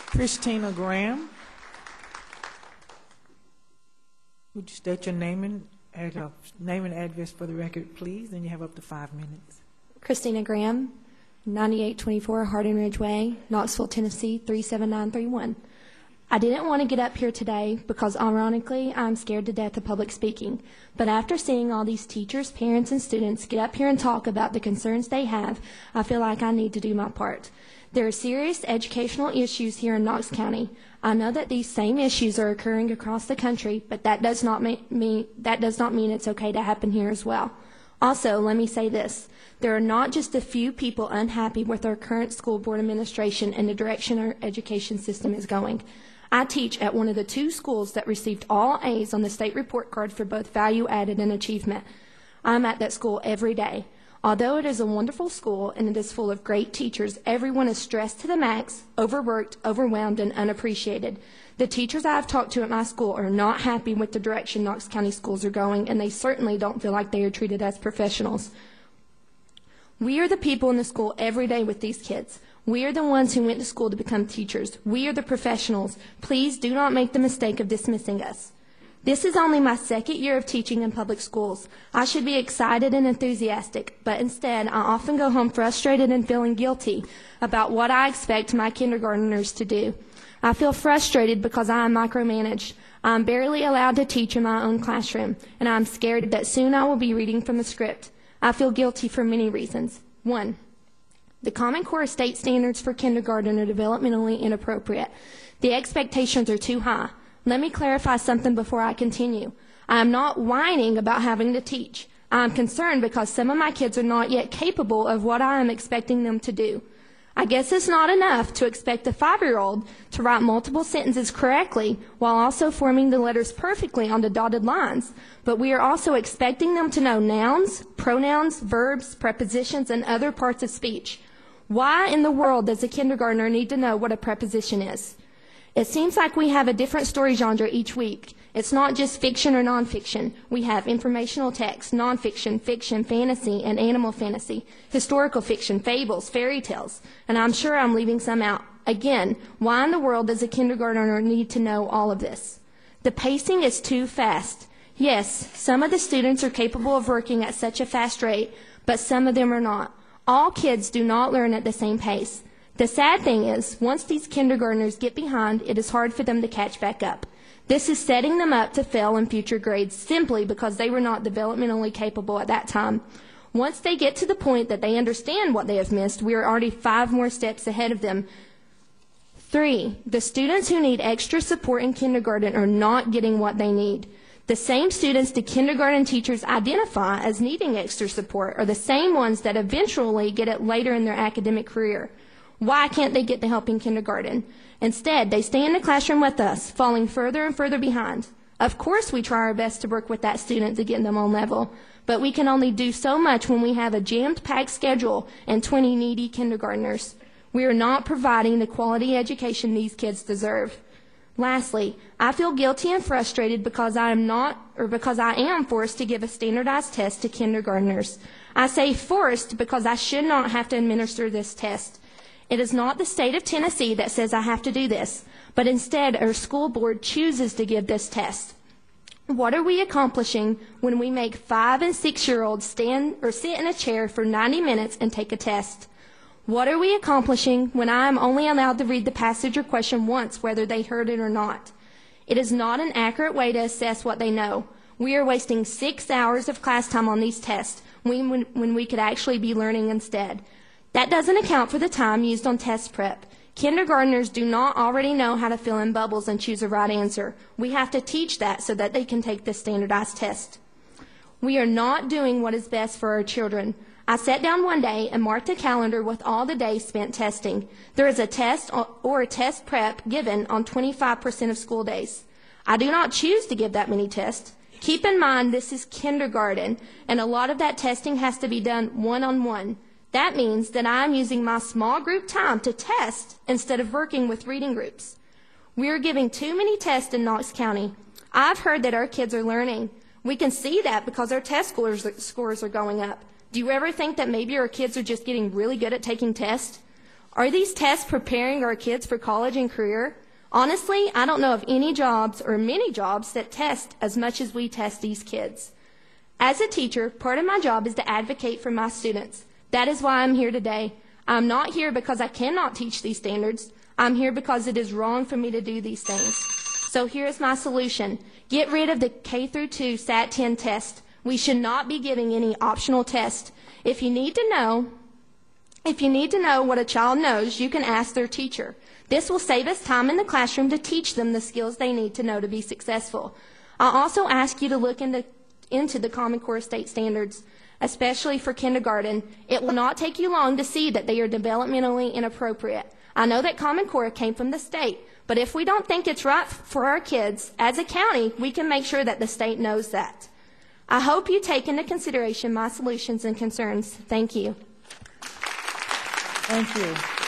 Christina Graham. Would you state your name and address for the record, please? And you have up to 5 minutes. Christina Graham, 9824 Hardin Ridge Way, Knoxville, Tennessee, 37931. I didn't want to get up here today because, ironically, I'm scared to death of public speaking. But after seeing all these teachers, parents, and students get up here and talk about the concerns they have, I feel like I need to do my part. There are serious educational issues here in Knox County. I know that these same issues are occurring across the country, but that does not mean it's okay to happen here as well. Also, let me say this. There are not just a few people unhappy with our current school board administration and the direction our education system is going. I teach at one of the 2 schools that received all A's on the state report card for both value added and achievement. I'm at that school every day. Although it is a wonderful school and it is full of great teachers, everyone is stressed to the max, overworked, overwhelmed, and unappreciated. The teachers I have talked to at my school are not happy with the direction Knox County schools are going, and they certainly don't feel like they are treated as professionals. We are the people in the school every day with these kids. We are the ones who went to school to become teachers. We are the professionals. Please do not make the mistake of dismissing us. This is only my 2nd year of teaching in public schools. I should be excited and enthusiastic, but instead I often go home frustrated and feeling guilty about what I expect my kindergartners to do. I feel frustrated because I am micromanaged. I am barely allowed to teach in my own classroom, and I am scared that soon I will be reading from the script. I feel guilty for many reasons. 1. The Common Core state standards for kindergarten are developmentally inappropriate. The expectations are too high. Let me clarify something before I continue. I am not whining about having to teach. I am concerned because some of my kids are not yet capable of what I am expecting them to do. I guess it's not enough to expect a 5-year-old to write multiple sentences correctly while also forming the letters perfectly on the dotted lines, but we are also expecting them to know nouns, pronouns, verbs, prepositions, and other parts of speech. Why in the world does a kindergartner need to know what a preposition is? It seems like we have a different story genre each week. It's not just fiction or nonfiction. We have informational text, nonfiction, fiction, fantasy, and animal fantasy, historical fiction, fables, fairy tales, and I'm sure I'm leaving some out. Again, why in the world does a kindergartner need to know all of this? The pacing is too fast. Yes, some of the students are capable of working at such a fast rate, but some of them are not. All kids do not learn at the same pace. The sad thing is, once these kindergartners get behind, it is hard for them to catch back up. This is setting them up to fail in future grades simply because they were not developmentally capable at that time. Once they get to the point that they understand what they have missed, we are already 5 more steps ahead of them. 3, the students who need extra support in kindergarten are not getting what they need. The same students the kindergarten teachers identify as needing extra support are the same ones that eventually get it later in their academic career. Why can't they get the help in kindergarten? Instead, they stay in the classroom with us, falling further and further behind. Of course, we try our best to work with that student to get them on level, but we can only do so much when we have a jammed-packed schedule and 20 needy kindergartners. We are not providing the quality education these kids deserve. Lastly, I feel guilty and frustrated because I am forced to give a standardized test to kindergartners. I say forced because I should not have to administer this test. It is not the state of Tennessee that says I have to do this, but instead our school board chooses to give this test. What are we accomplishing when we make 5- and 6-year-olds stand or sit in a chair for 90 minutes and take a test? What are we accomplishing when I am only allowed to read the passage or question once, whether they heard it or not? It is not an accurate way to assess what they know. We are wasting 6 hours of class time on these tests when we could actually be learning instead. That doesn't account for the time used on test prep. Kindergartners do not already know how to fill in bubbles and choose a right answer. We have to teach that so that they can take this standardized test. We are not doing what is best for our children. I sat down one day and marked a calendar with all the days spent testing. There is a test or a test prep given on 25% of school days. I do not choose to give that many tests. Keep in mind this is kindergarten, and a lot of that testing has to be done one-on-one. That means that I'm using my small group time to test instead of working with reading groups. We are giving too many tests in Knox County. I've heard that our kids are learning. We can see that because our test scores are going up. Do you ever think that maybe our kids are just getting really good at taking tests? Are these tests preparing our kids for college and career? Honestly, I don't know of any jobs or many jobs that test as much as we test these kids. As a teacher, part of my job is to advocate for my students. That is why I'm here today. I'm not here because I cannot teach these standards. I'm here because it is wrong for me to do these things. So here is my solution. Get rid of the K through 2 Sat 10 test. We should not be giving any optional tests. If you need to know what a child knows, you can ask their teacher. This will save us time in the classroom to teach them the skills they need to know to be successful. I also ask you to look into the Common Core state standards, especially for kindergarten. It will not take you long to see that they are developmentally inappropriate. I know that Common Core came from the state, but if we don't think it's right for our kids, as a county, we can make sure that the state knows that. I hope you take into consideration my solutions and concerns. Thank you. Thank you.